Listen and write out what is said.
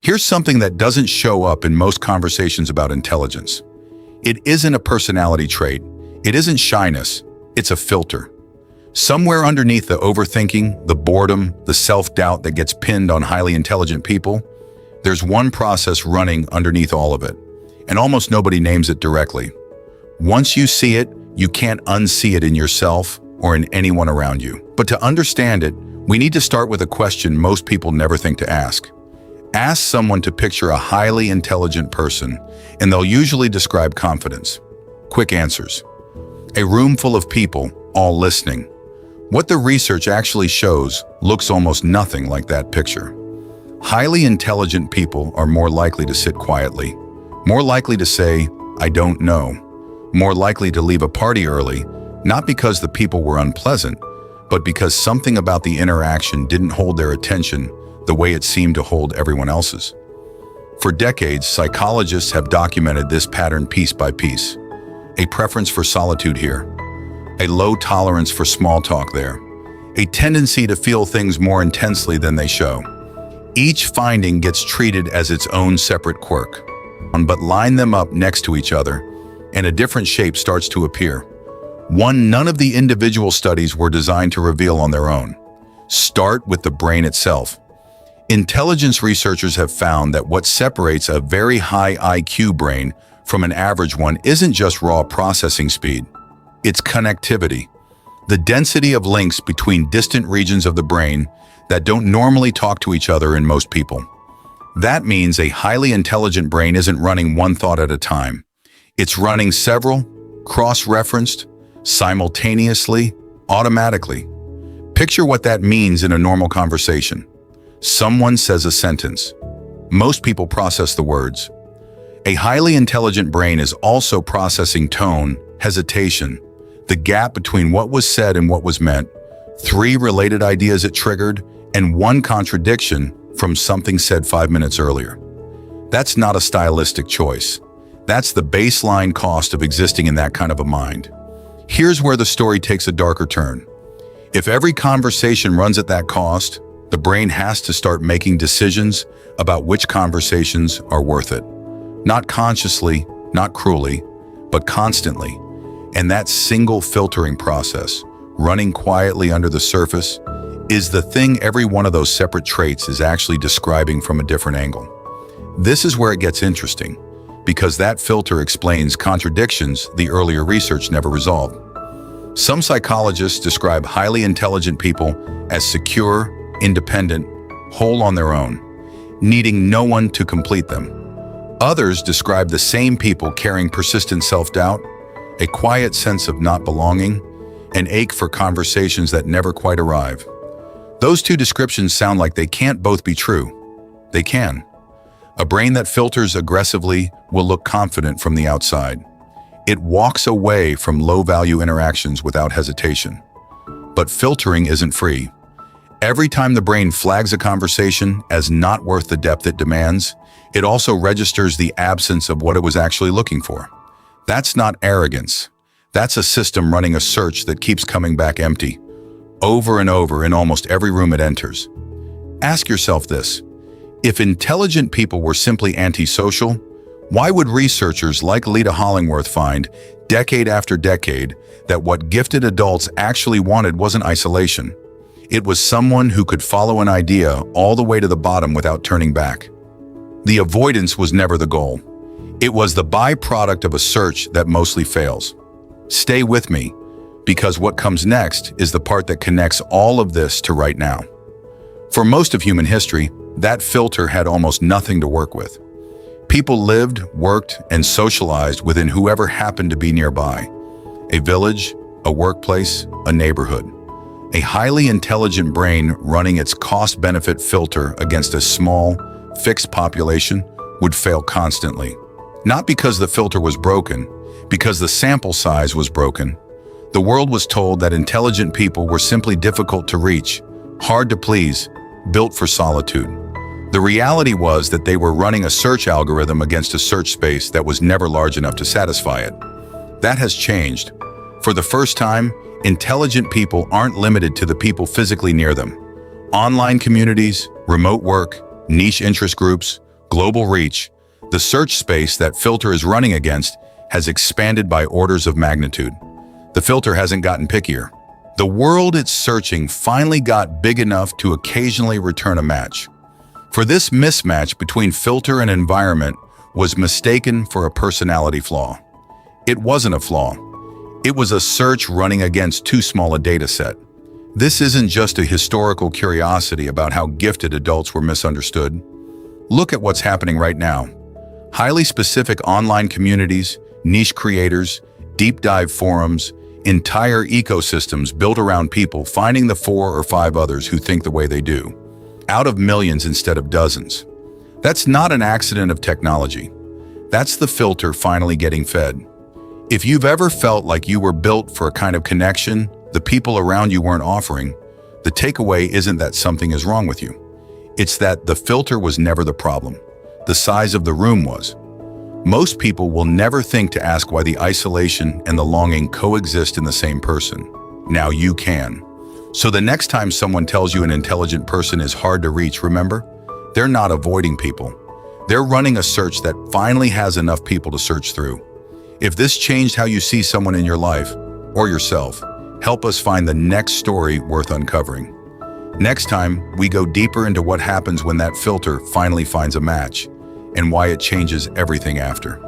Here's something that doesn't show up in most conversations about intelligence. It isn't a personality trait. It isn't shyness. It's a filter. Somewhere underneath the overthinking, the boredom, the self-doubt that gets pinned on highly intelligent people, there's one process running underneath all of it, and almost nobody names it directly. Once you see it, you can't unsee it in yourself or in anyone around you. But to understand it, we need to start with a question most people never think to ask. Ask someone to picture a highly intelligent person, and they'll usually describe confidence. Quick answers. A room full of people, all listening. What the research actually shows looks almost nothing like that picture. Highly intelligent people are more likely to sit quietly, more likely to say, "I don't know," more likely to leave a party early, not because the people were unpleasant, but because something about the interaction didn't hold their attention the way it seemed to hold everyone else's. For decades, psychologists have documented this pattern piece by piece. A preference for solitude here, a low tolerance for small talk there, a tendency to feel things more intensely than they show. Each finding gets treated as its own separate quirk, but line them up next to each other, and a different shape starts to appear. One none of the individual studies were designed to reveal on their own. Start with the brain itself. Intelligence researchers have found that what separates a very high IQ brain from an average one isn't just raw processing speed. It's connectivity, the density of links between distant regions of the brain that don't normally talk to each other in most people. That means a highly intelligent brain isn't running one thought at a time. It's running several, cross-referenced, simultaneously, automatically. Picture what that means in a normal conversation. Someone says a sentence. Most people process the words. A highly intelligent brain is also processing tone, hesitation, the gap between what was said and what was meant, 3 related ideas it triggered, and 1 contradiction from something said 5 minutes earlier. That's not a stylistic choice. That's the baseline cost of existing in that kind of a mind. Here's where the story takes a darker turn. If every conversation runs at that cost, the brain has to start making decisions about which conversations are worth it. Not consciously, not cruelly, but constantly. And that single filtering process, running quietly under the surface, is the thing every one of those separate traits is actually describing from a different angle. This is where it gets interesting, because that filter explains contradictions the earlier research never resolved. Some psychologists describe highly intelligent people as secure, independent, whole on their own, needing no one to complete them. Others describe the same people carrying persistent self-doubt, a quiet sense of not belonging, an ache for conversations that never quite arrive. Those two descriptions sound like they can't both be true. They can. A brain that filters aggressively will look confident from the outside. It walks away from low-value interactions without hesitation. But filtering isn't free. Every time the brain flags a conversation as not worth the depth it demands, it also registers the absence of what it was actually looking for. That's not arrogance. That's a system running a search that keeps coming back empty, over and over in almost every room it enters. Ask yourself this: if intelligent people were simply antisocial, why would researchers like Lita Hollingworth find, decade after decade, that what gifted adults actually wanted wasn't isolation? It was someone who could follow an idea all the way to the bottom without turning back. The avoidance was never the goal. It was the byproduct of a search that mostly fails. Stay with me, because what comes next is the part that connects all of this to right now. For most of human history, that filter had almost nothing to work with. People lived, worked, and socialized within whoever happened to be nearby. A village, a workplace, a neighborhood. A highly intelligent brain running its cost-benefit filter against a small, fixed population would fail constantly. Not because the filter was broken, because the sample size was broken. The world was told that intelligent people were simply difficult to reach, hard to please, built for solitude. The reality was that they were running a search algorithm against a search space that was never large enough to satisfy it. That has changed. For the first time, intelligent people aren't limited to the people physically near them. Online communities, remote work, niche interest groups, global reach, the search space that filter is running against has expanded by orders of magnitude. The filter hasn't gotten pickier. The world it's searching finally got big enough to occasionally return a match. For this mismatch between filter and environment was mistaken for a personality flaw. It wasn't a flaw. It was a search running against too small a data set. This isn't just a historical curiosity about how gifted adults were misunderstood. Look at what's happening right now. Highly specific online communities, niche creators, deep dive forums, entire ecosystems built around people finding the 4 or 5 others who think the way they do, out of millions instead of dozens. That's not an accident of technology. That's the filter finally getting fed. If you've ever felt like you were built for a kind of connection the people around you weren't offering, the takeaway isn't that something is wrong with you. It's that the filter was never the problem. The size of the room was. Most people will never think to ask why the isolation and the longing coexist in the same person. Now you can. So the next time someone tells you an intelligent person is hard to reach, remember, they're not avoiding people. They're running a search that finally has enough people to search through. If this changed how you see someone in your life, or yourself, help us find the next story worth uncovering. Next time, we go deeper into what happens when that filter finally finds a match, and why it changes everything after.